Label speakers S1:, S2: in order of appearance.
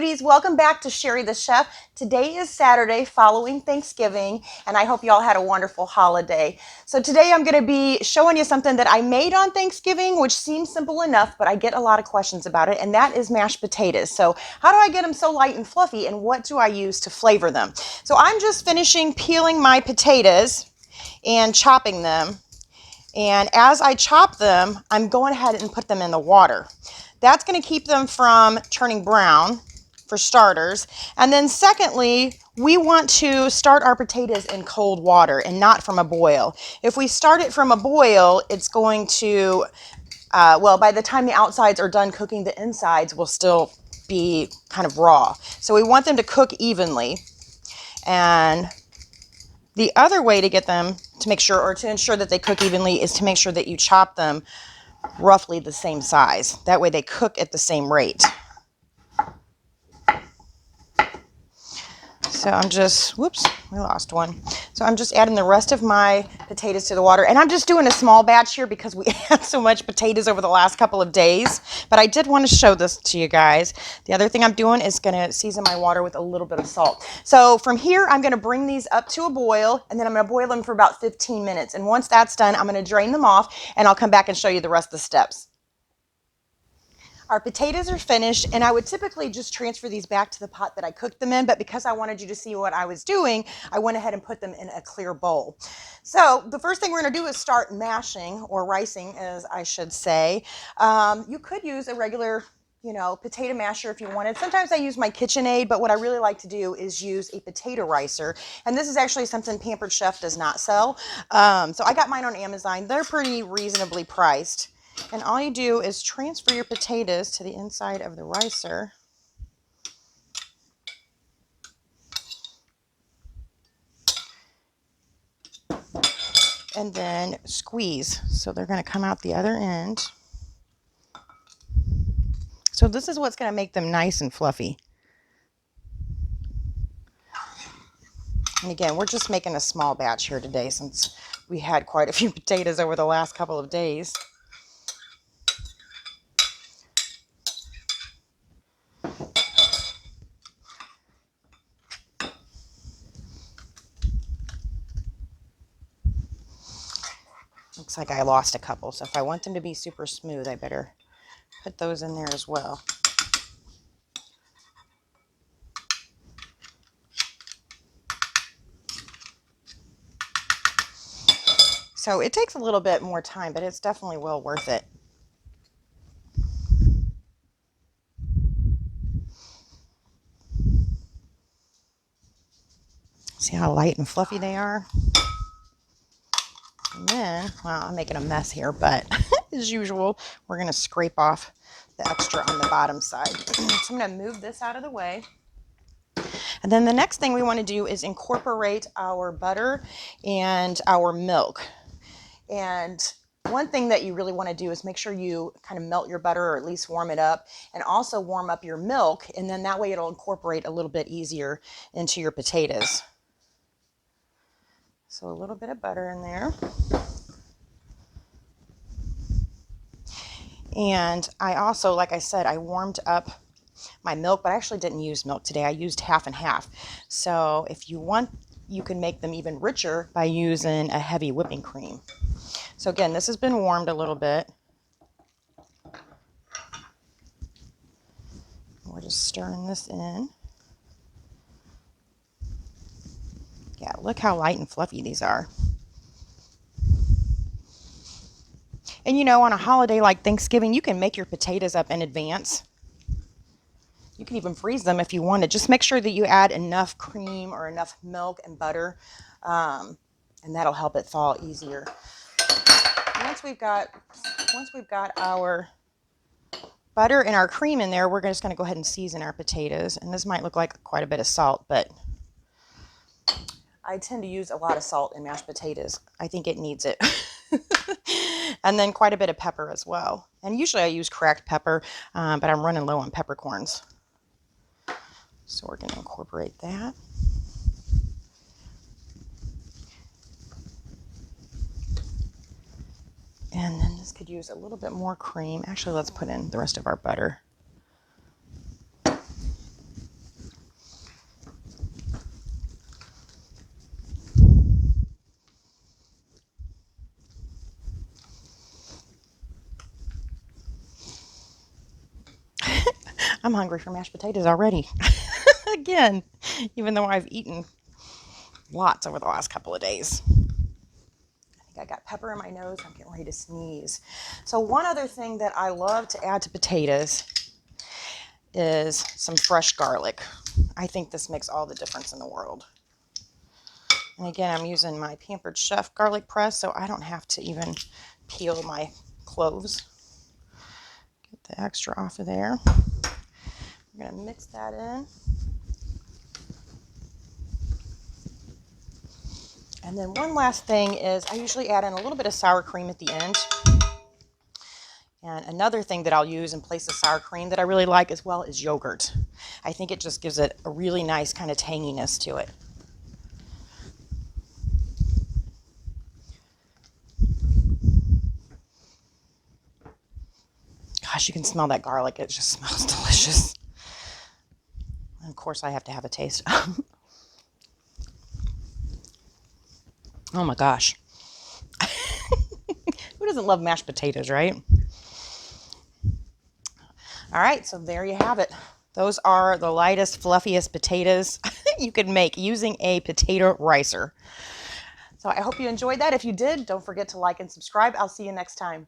S1: foodies, welcome back to Cheri the Chef. Today is Saturday following Thanksgiving, and I hope you all had a wonderful holiday. So today I'm going to be showing you something that I made on Thanksgiving, which seems simple enough, but I get a lot of questions about it, and that is mashed potatoes. So how do I get them so light and fluffy, and what do I use to flavor them? So I'm just finishing peeling my potatoes and chopping them. And as I chop them, I'm going ahead and put them in the water. That's going to keep them from turning brown, for starters. And then secondly, we want to start our potatoes in cold water and not from a boil. If we start it from a boil, it's going to, well, by the time the outsides are done cooking, the insides will still be kind of raw. So we want them to cook evenly. And the other way to get them to make sure, or to ensure that they cook evenly, is to make sure that you chop them roughly the same size. That way they cook at the same rate. So I'm just, whoops, we lost one. So I'm just adding the rest of my potatoes to the water. And I'm just doing a small batch here because we had so much potatoes over the last couple of days. But I did want to show this to you guys. The other thing I'm doing is going to season my water with a little bit of salt. So from here, I'm going to bring these up to a boil, and then I'm going to boil them for about 15 minutes. And once that's done, I'm going to drain them off, and I'll come back and show you the rest of the steps. Our potatoes are finished, and I would typically just transfer these back to the pot that I cooked them in, but because I wanted you to see what I was doing, I went ahead and put them in a clear bowl. So the first thing we're going to do is start mashing, or ricing as I should say. You could use a regular potato masher if you wanted. Sometimes I use my KitchenAid, but what I really like to do is use a potato ricer. And this is actually something Pampered Chef does not sell. So I got mine on Amazon. They're pretty reasonably priced. And all you do is transfer your potatoes to the inside of the ricer. And then squeeze. So they're going to come out the other end. So this is what's going to make them nice and fluffy. And again, we're just making a small batch here today since we had quite a few potatoes over the last couple of days. Looks like I lost a couple, so if I want them to be super smooth, I better put those in there as well. So it takes a little bit more time, but it's definitely well worth it. See how light and fluffy they are? And then, well, I'm making a mess here, but as usual, we're going to scrape off the extra on the bottom side. So I'm going to move this out of the way. And then the next thing we want to do is incorporate our butter and our milk. And one thing that you really want to do is make sure you kind of melt your butter, or at least warm it up, and also warm up your milk, and then that way it'll incorporate a little bit easier into your potatoes. So a little bit of butter in there. And I also, like I said, I warmed up my milk, but I actually didn't use milk today. I used half and half. So if you want, you can make them even richer by using a heavy whipping cream. So again, this has been warmed a little bit. We're just stirring this in. Yeah, look how light and fluffy these are. And on a holiday like Thanksgiving, you can make your potatoes up in advance. You can even freeze them if you wanted. Just make sure that you add enough cream or enough milk and butter, and that'll help it thaw easier. Once we've got our butter and our cream in there, we're just going to go ahead and season our potatoes. And this might look like quite a bit of salt, but I tend to use a lot of salt in mashed potatoes. I think it needs it. And then quite a bit of pepper as well. And usually I use cracked pepper, but I'm running low on peppercorns. So we're going to incorporate that. And then this could use a little bit more cream. Actually, let's put in the rest of our butter. I'm hungry for mashed potatoes already. Again, even though I've eaten lots over the last couple of days. I think I got pepper in my nose. I'm getting ready to sneeze. So one other thing that I love to add to potatoes is some fresh garlic. I think this makes all the difference in the world. And again, I'm using my Pampered Chef garlic press, so I don't have to even peel my cloves. Get the extra off of there. We're going to mix that in. And then one last thing is I usually add in a little bit of sour cream at the end. And another thing that I'll use in place of sour cream that I really like as well is yogurt. I think it just gives it a really nice kind of tanginess to it. Gosh, you can smell that garlic. It just smells delicious. And of course, I have to have a taste. Oh my gosh. Who doesn't love mashed potatoes, right? All right, so there you have it. Those are the lightest, fluffiest potatoes you can make using a potato ricer. So I hope you enjoyed that. If you did, don't forget to like and subscribe. I'll see you next time.